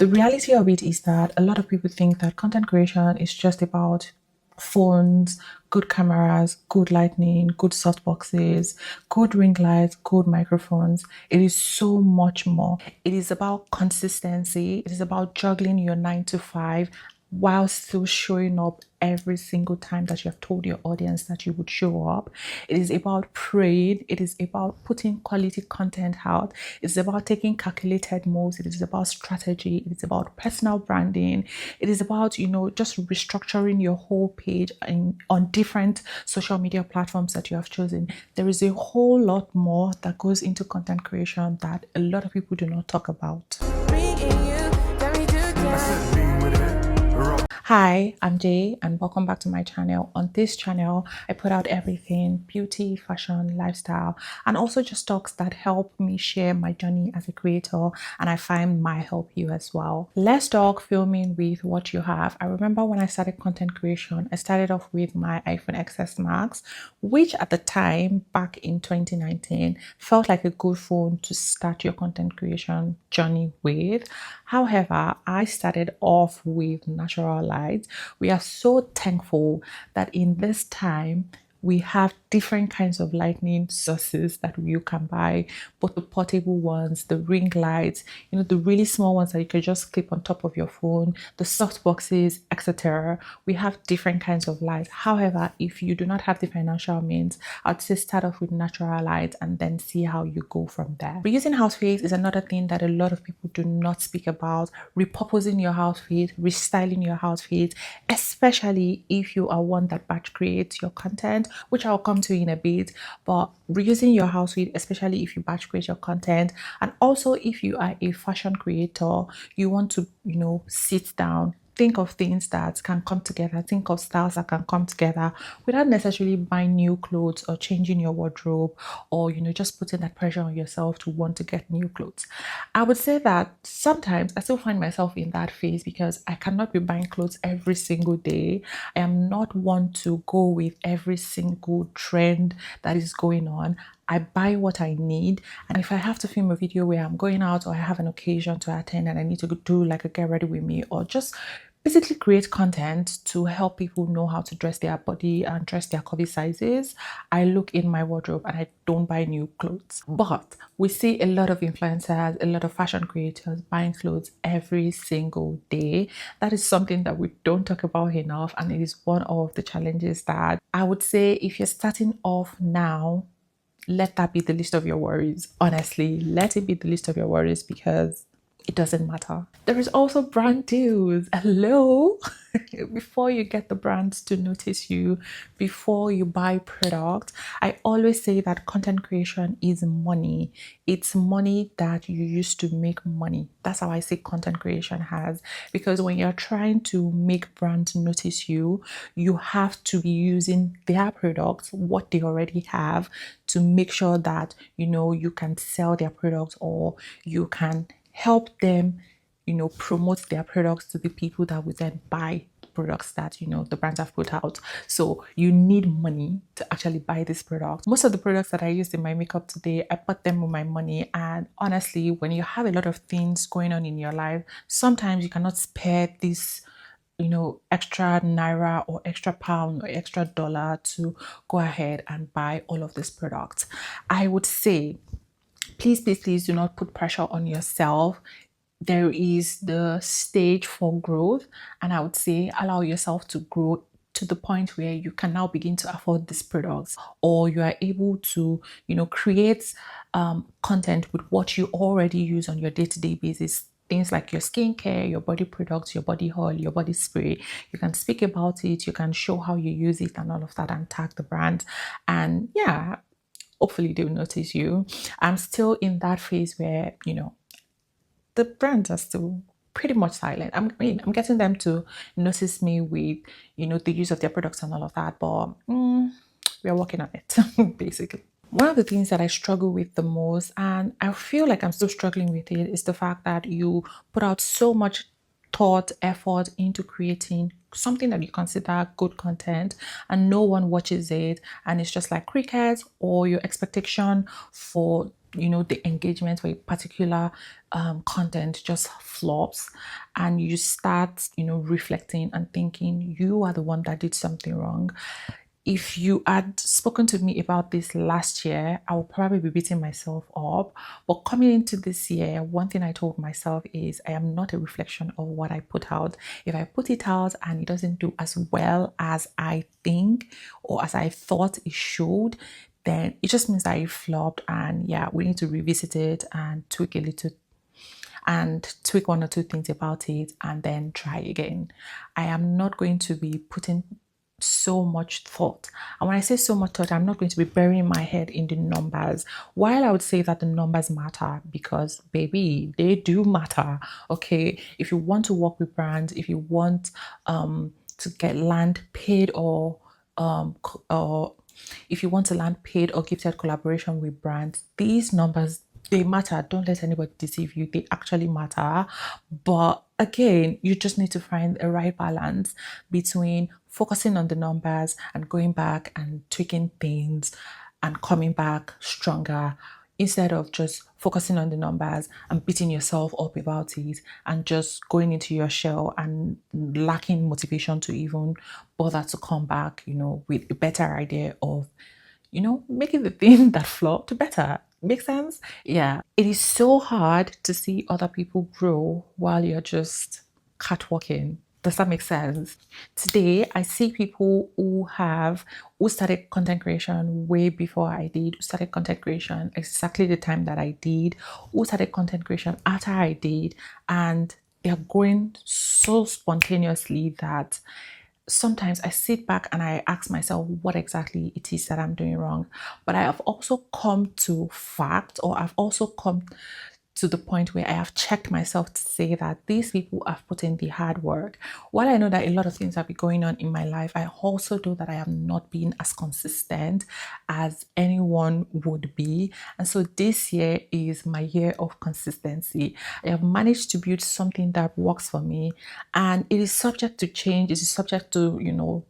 The reality of it is that a lot of people think that content creation is just about phones, good cameras, good lighting, good softboxes, good ring lights, good microphones. It is so much more. It is about consistency. It is about juggling your 9 to 5 while still showing up every single time that you have told your audience that you would show up. It is about praying. It is about putting quality content out. It's about taking calculated moves. It is about strategy. It is about personal branding. It is about, just restructuring your whole page on different social media platforms that you have chosen. There is a whole lot more that goes into content creation that a lot of people do not talk about. Hi, I'm Jay and welcome back to my channel. On this channel, I put out everything beauty, fashion, lifestyle, and also just talks that help me share my journey as a creator, and I find might help you as well. Let's talk filming with what you have. I remember when I started content creation, I started off with my iPhone XS Max, which at the time back in 2019 felt like a good phone to start your content creation journey with. However, I started off with natural light. We are so thankful that in this time we have different kinds of lightning sources that you can buy, both the portable ones, the ring lights, the really small ones that you can just clip on top of your phone, the soft boxes, etc. We have different kinds of lights. However, if you do not have the financial means, I'd say start off with natural light and then see how you go from there. Reusing house face is another thing that a lot of people do not speak about. Repurposing your house face, restyling your house face, especially if you are one that batch creates your content, which I'll come to in a bit. But reusing your house feed, especially if you batch create your content, and also if you are a fashion creator, you want to sit down, think of things that can come together, think of styles that can come together without necessarily buying new clothes or changing your wardrobe, or just putting that pressure on yourself to want to get new clothes. I would say that sometimes I still find myself in that phase because I cannot be buying clothes every single day. I am not one to go with every single trend that is going on. I buy what I need, and if I have to film a video where I'm going out or I have an occasion to attend and I need to do like a get ready with me, or just basically create content to help people know how to dress their body and dress their curvy sizes, I look in my wardrobe and I don't buy new clothes. But we see a lot of influencers, a lot of fashion creators buying clothes every single day. That is something that we don't talk about enough, and it is one of the challenges that I would say if you're starting off now, let that be the list of your worries. Honestly, let it be the list of your worries because it doesn't matter. There is also brand deals. Hello. Before you get the brands to notice you, before you buy product, I always say that content creation is money. It's money that you use to make money. That's how I say content creation has, because when you're trying to make brands notice you, you have to be using their products, what they already have, to make sure that you can sell their products, or you can help them promote their products to the people that will then buy products that the brands have put out. So you need money to actually buy this product. Most of the products that I used in my makeup today, I bought them with my money. And honestly, when you have a lot of things going on in your life, sometimes you cannot spare this extra naira or extra pound or extra dollar to go ahead and buy all of these products. I would say please do not put pressure on yourself. There is the stage for growth, and I would say allow yourself to grow to the point where you can now begin to afford these products, or you are able to create content with what you already use on your day-to-day basis. Things like your skincare, your body products, your body oil, your body spray. You can speak about it, you can show how you use it and all of that, and tag the brand. And yeah, hopefully they'll notice you. I'm still in that phase where the brands are still pretty much silent. I'm getting them to notice me with the use of their products and all of that, but we are working on it. Basically, one of the things that I struggle with the most, and I feel like I'm still struggling with it, is the fact that you put out so much thought, effort into creating something that you consider good content, and no one watches it, and it's just like crickets, or your expectation for the engagement for a particular content just flops, and you start reflecting and thinking you are the one that did something wrong. If you had spoken to me about this last year, I would probably be beating myself up. But coming into this year, one thing I told myself is I am not a reflection of what I put out. If I put it out and it doesn't do as well as I think or as I thought it should, then it just means that it flopped. And yeah, we need to revisit it and tweak one or two things about it and then try again. I am not going to be putting so much thought. And when I say so much thought, I'm not going to be burying my head in the numbers. While I would say that the numbers matter, because baby, they do matter. Okay. If you want to work with brands, if you want to get land paid or if you want to land paid or gifted collaboration with brands, these numbers, they matter. Don't let anybody deceive you. They actually matter. But again, you just need to find a right balance between focusing on the numbers and going back and tweaking things and coming back stronger, instead of just focusing on the numbers and beating yourself up about it and just going into your shell and lacking motivation to even bother to come back, with a better idea of, making the thing that flopped better. Make sense? Yeah. It is so hard to see other people grow while you're just catwalking. Does that make sense? Today, I see people who started content creation way before I did, who started content creation exactly the time that I did, who started content creation after I did, and they're growing so spontaneously that sometimes I sit back and I ask myself what exactly it is that I'm doing wrong. But I have also come to fact, or I've also come to the point where I have checked myself to say that these people have put in the hard work. While I know that a lot of things have been going on in my life, I also know that I have not been as consistent as anyone would be. And so this year is my year of consistency. I have managed to build something that works for me, and it is subject to change. It is subject to,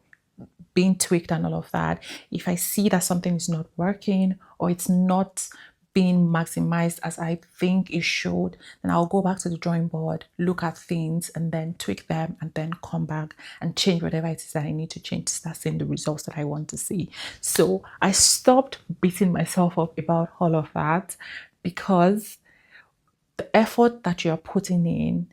being tweaked and all of that. If I see that something is not working or it's not being maximized as I think it should, then I'll go back to the drawing board, look at things and then tweak them and then come back and change whatever it is that I need to change to start seeing the results that I want to see. So I stopped beating myself up about all of that, because the effort that you're putting in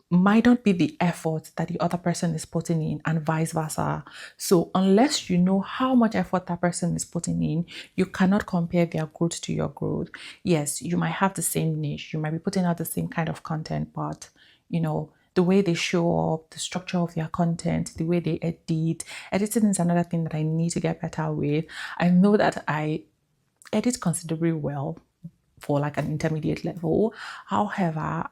might not be the effort that the other person is putting in, and vice versa. So unless you know how much effort that person is putting in, you cannot compare their growth to your growth. Yes, you might have the same niche, you might be putting out the same kind of content, but the way they show up, the structure of their content, the way they editing is another thing that I need to get better with. I know that I edit considerably well for like an intermediate level. However,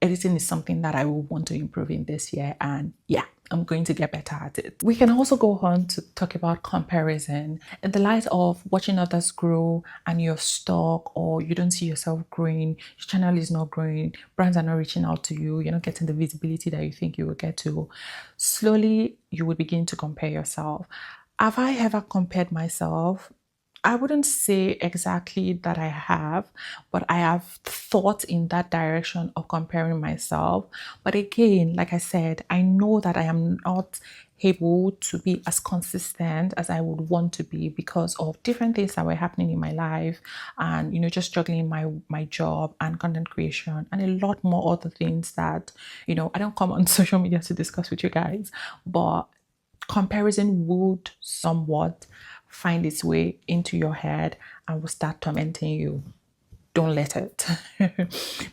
editing is something that I will want to improve in this year, and yeah, I'm going to get better at it. We can also go on to talk about comparison in the light of watching others grow and you're stuck, or you don't see yourself growing, your channel is not growing, brands are not reaching out to you, you're not getting the visibility that you think you will get to. Slowly, you will begin to compare yourself. Have I ever compared myself? I wouldn't say exactly that I have, but I have thought in that direction of comparing myself. But again, like I said, I know that I am not able to be as consistent as I would want to be because of different things that were happening in my life, and just juggling my job and content creation and a lot more other things that I don't come on social media to discuss with you guys. But comparison would somewhat find its way into your head and will start tormenting you. Don't let it.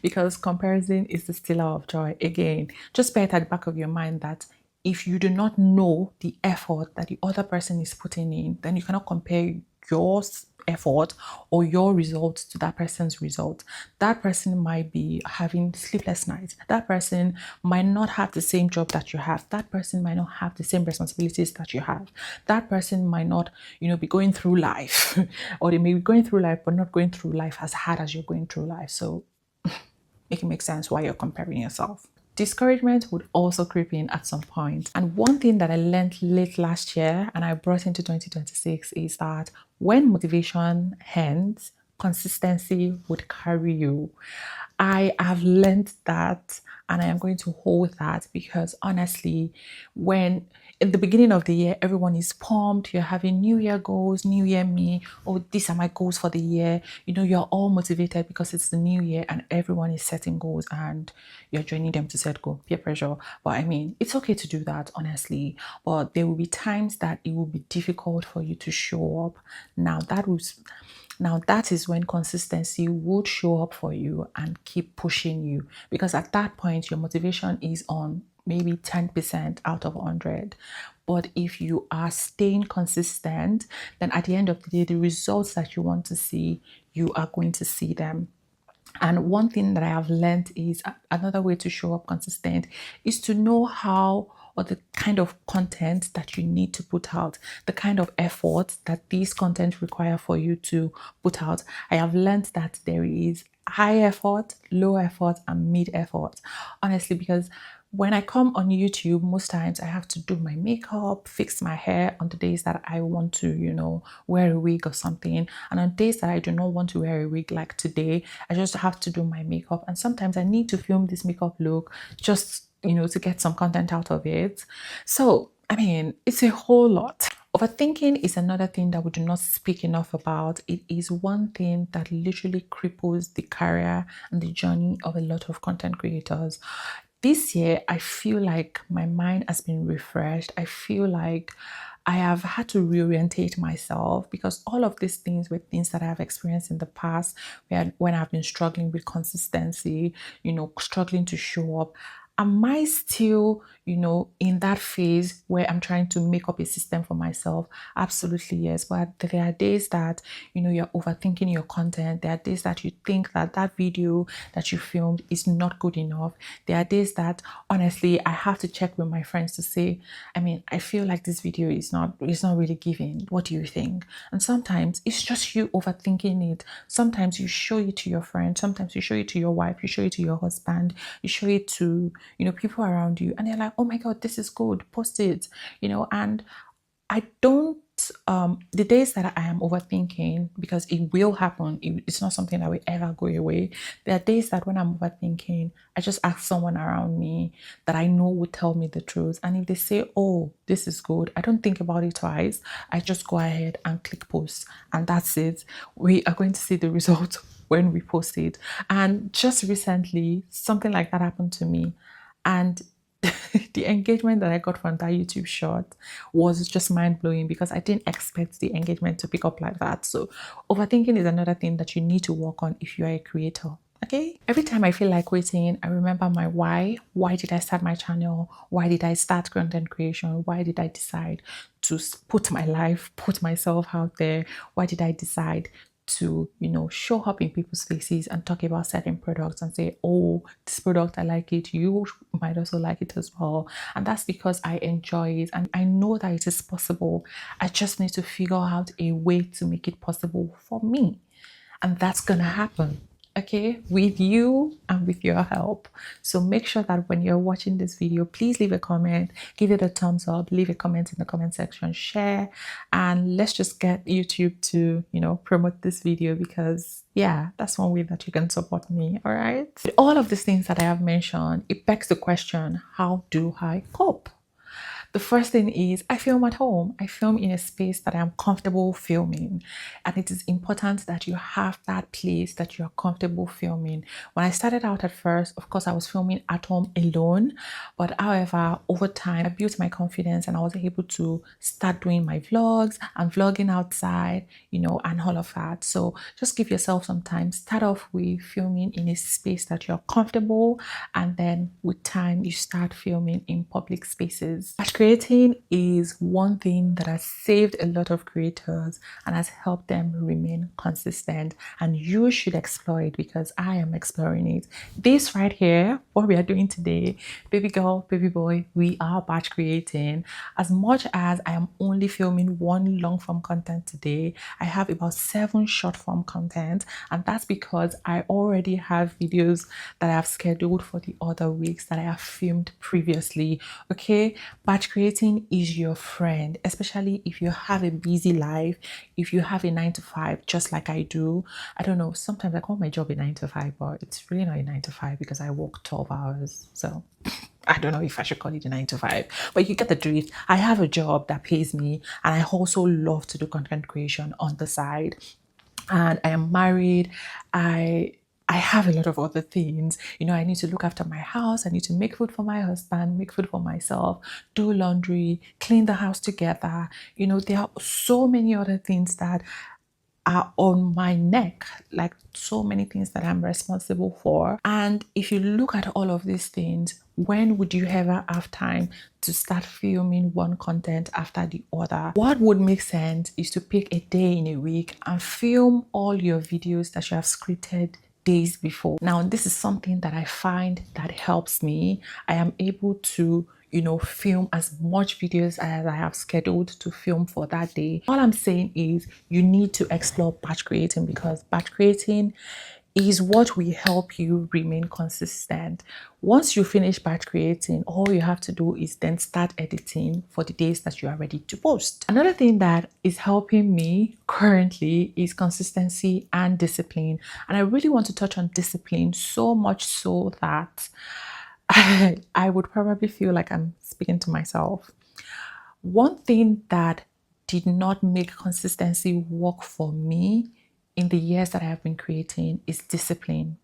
Because comparison is the stealer of joy. Again, just bear it at the back of your mind that if you do not know the effort that the other person is putting in, then you cannot compare your effort or your results to that person's result. That person might be having sleepless nights. That person might not have the same job that you have. That person might not have the same responsibilities that you have. That person might not, be going through life or they may be going through life, but not going through life as hard as you're going through life. So make it make sense why you're comparing yourself. Discouragement would also creep in at some point. And one thing that I learned late last year and I brought into 2026 is that when motivation ends, consistency would carry you. I have learned that, and I am going to hold that, because honestly, when in the beginning of the year, everyone is pumped, you're having New Year goals, New Year me, oh, these are my goals for the year. You know, you're all motivated because it's the new year and everyone is setting goals and you're joining them to set goal. Peer pressure. But I mean, it's okay to do that, honestly. But there will be times that it will be difficult for you to show up. Now that is when consistency would show up for you and keep pushing you, because at that point your motivation is on maybe 10% out of 100. But if you are staying consistent, then at the end of the day, the results that you want to see, you are going to see them. And one thing that I have learned is another way to show up consistent is to know how, or the kind of content that you need to put out, the kind of effort that these content require for you to put out. I have learned that there is high effort, low effort, and mid effort. Honestly, because when I come on YouTube, most times I have to do my makeup, fix my hair on the days that I want to, wear a wig or something. And on days that I do not want to wear a wig, like today, I just have to do my makeup. And sometimes I need to film this makeup look just, to get some content out of it. So, I mean, it's a whole lot. Overthinking is another thing that we do not speak enough about. It is one thing that literally cripples the career and the journey of a lot of content creators. This year, I feel like my mind has been refreshed. I feel like I have had to reorientate myself, because all of these things were things that I have experienced in the past, when I've been struggling with consistency, struggling to show up. Am I still, in that phase where I'm trying to make up a system for myself? Absolutely, yes. But there are days that, you're overthinking your content. There are days that you think that that video that you filmed is not good enough. There are days that, honestly, I have to check with my friends to say, I mean, I feel like this video is not really giving. What do you think? And sometimes it's just you overthinking it. Sometimes you show it to your friend. Sometimes you show it to your wife. You show it to your husband. You show it to, people around you, and they're like, oh my God, this is good, post it, and I don't, the days that I am overthinking, because it will happen, it's not something that will ever go away. There are days that when I'm overthinking, I just ask someone around me that I know would tell me the truth. And if they say, oh, this is good, I don't think about it twice. I just go ahead and click post, and that's it. We are going to see the result when we post it. And just recently, something like that happened to me. And the engagement that I got from that YouTube short was just mind-blowing, because I didn't expect the engagement to pick up like that. So overthinking is another thing that you need to work on if you are a creator. Okay, every time I feel like quitting, I remember my why. Why did I start my channel? Why did I start content creation? Why did I decide to put myself out there? Why did I decide to, show up in people's faces and talk about certain products and say, oh, this product, I like it, you might also like it as well? And that's because I enjoy it and I know that it is possible. I just need to figure out a way to make it possible for me, and that's gonna happen, okay, with you and with your help. So make sure that when you're watching this video, please leave a comment, give it a thumbs up, leave a comment in the comment section, share, and let's just get YouTube to, promote this video, because yeah, that's one way that you can support me. All right, with all of these things that I have mentioned, it begs the question, how do I cope? The first thing is, I film at home. I film in a space that I'm comfortable filming. And it is important that you have that place that you're comfortable filming. When I started out at first, of course, I was filming at home alone. But however, over time, I built my confidence and I was able to start doing my vlogs and vlogging outside, and all of that. So just give yourself some time. Start off with filming in a space that you're comfortable. And then with time, you start filming in public spaces. Creating is one thing that has saved a lot of creators and has helped them remain consistent, and you should explore it, because I am exploring it. This right here, what we are doing today, baby girl, baby boy, we are batch creating. As much as I am only filming one long form content today, I have about 7 short form content, and that's because I already have videos that I have scheduled for the other week weeks that I have filmed previously. Okay, batch creating is your friend, especially if you have a busy life, if you have a 9 to 5, just like I do. I don't know, sometimes I call my job a 9 to 5, but it's really not a 9 to 5 because I work 12 hours. So I don't know if I should call it a 9 to 5, but you get the drift. I have a job that pays me, and I also love to do content creation on the side. And I am married. I have a lot of other things. I need to look after my house. I need to make food for my husband, make food for myself, do laundry, clean the house together. There are so many other things that are on my neck, like so many things that I'm responsible for. And if you look at all of these things, when would you ever have time to start filming one content after the other? What would make sense is to pick a day in a week and film all your videos that you have scripted days before. Now, this is something that I find that helps me. I am able to film as much videos as I have scheduled to film for that day. All I'm saying is you need to explore batch creating, because batch creating is what will help you remain consistent. Once you finish batch creating, all you have to do is then start editing for the days that you are ready to post. Another thing that is helping me currently is consistency and discipline. And I really want to touch on discipline, so much so that I would probably feel like I'm speaking to myself. One thing that did not make consistency work for me in the years that I have been creating is discipline.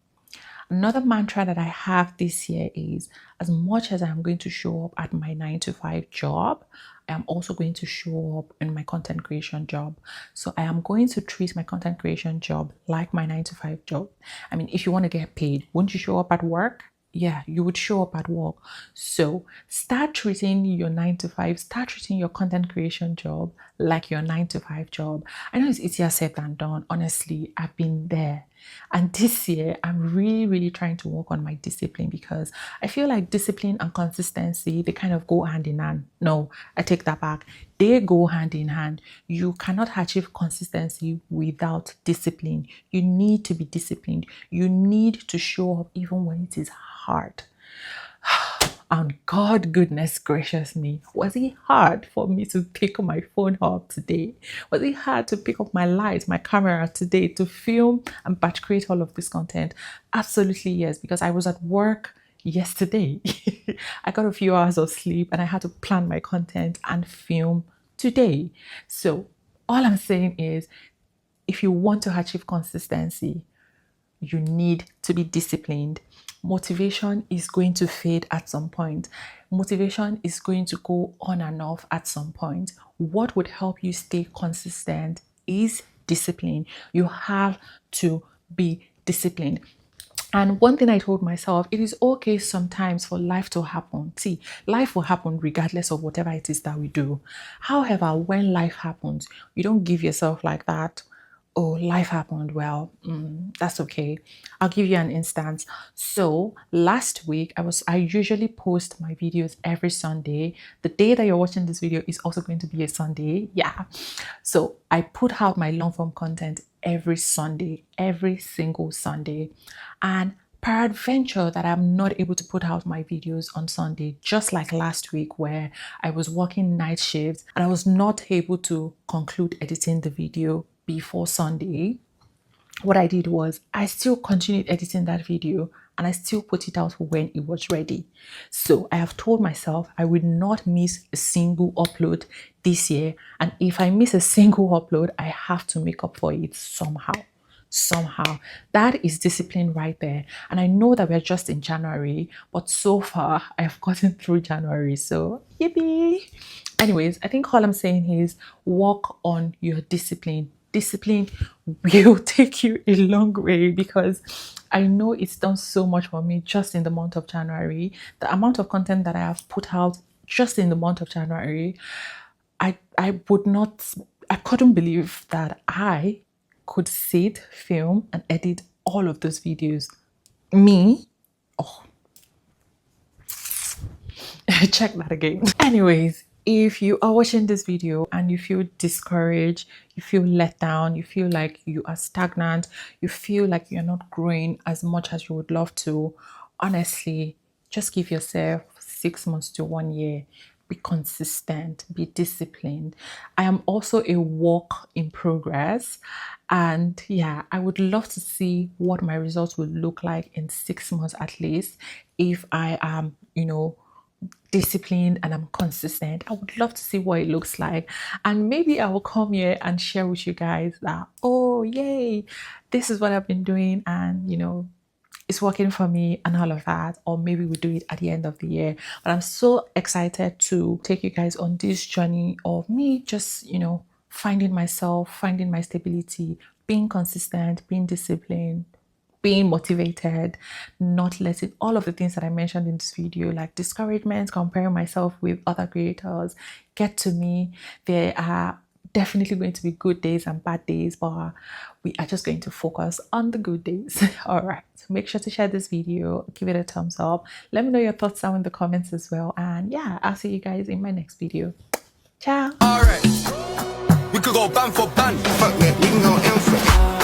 Another mantra that I have this year is, as much as I'm going to show up at my 9 to 5 job, I am also going to show up in my content creation job. So I am going to treat my content creation job like my 9 to 5 job. I mean, if you want to get paid, wouldn't you show up at work? Yeah, you would show up at work. So start treating your 9 to 5, start treating your content creation job like your 9 to 5 job. I know it's easier said than done. Honestly, I've been there. And this year, I'm really, really trying to work on my discipline, because I feel like discipline and consistency, they kind of go hand in hand. No, I take that back. They go hand in hand. You cannot achieve consistency without discipline. You need to be disciplined. You need to show up even when it is hard. And God, goodness gracious me, was it hard for me to pick my phone up today? Was it hard to pick up my light, my camera today to film and batch create all of this content? Absolutely yes, because I was at work yesterday. I got a few hours of sleep and I had to plan my content and film today. So all I'm saying is, if you want to achieve consistency, you need to be disciplined. Motivation is going to fade at some point. Motivation is going to go on and off at some point. What would help you stay consistent is discipline. You have to be disciplined. And one thing I told myself, it is okay sometimes for life to happen. See, life will happen regardless of whatever it is that we do. However, when life happens, you don't give yourself like that, oh, life happened. Well, that's okay. I'll give you an instance. So last week, I usually post my videos every Sunday. The day that you're watching this video is also going to be a Sunday. Yeah. So I put out my long form content every Sunday, every single Sunday. And peradventure that I'm not able to put out my videos on Sunday, just like last week where I was working night shifts and I was not able to conclude editing the video before Sunday, what I did was I still continued editing that video and I still put it out when it was ready. So I have told myself I will not miss a single upload this year. And if I miss a single upload, I have to make up for it somehow. That is discipline right there. And I know that we're just in January, but so far I've gotten through January. So yippee. Anyways, I think all I'm saying is work on your discipline. Discipline will take you a long way, because I know it's done so much for me just in the month of January. The amount of content that I have put out just in the month of January, I couldn't believe that I could sit, film, and edit all of those videos. Me? Oh, check that again. Anyways, if you are watching this video and you feel discouraged, you feel let down, you feel like you are stagnant, you feel like you're not growing as much as you would love to, honestly, just give yourself 6 months to 1 year. Be consistent, be disciplined. I am also a work in progress. And yeah, I would love to see what my results will look like in 6 months at least if I am, disciplined and I'm consistent. I would love to see what it looks like. And maybe I will come here and share with you guys that, oh, yay, this is what I've been doing. And, it's working for me and all of that. Or maybe we do it at the end of the year. But I'm so excited to take you guys on this journey of me just, finding myself, finding my stability, being consistent, being disciplined, being motivated, not letting all of the things that I mentioned in this video, like discouragement, comparing myself with other creators, get to me. There are definitely going to be good days and bad days, but we are just going to focus on the good days. All right, so make sure to share this video, give it a thumbs up, let me know your thoughts down in the comments as well, and yeah, I'll see you guys in my next video. Ciao. All right, we could go band for band. Fuck that, we can go in for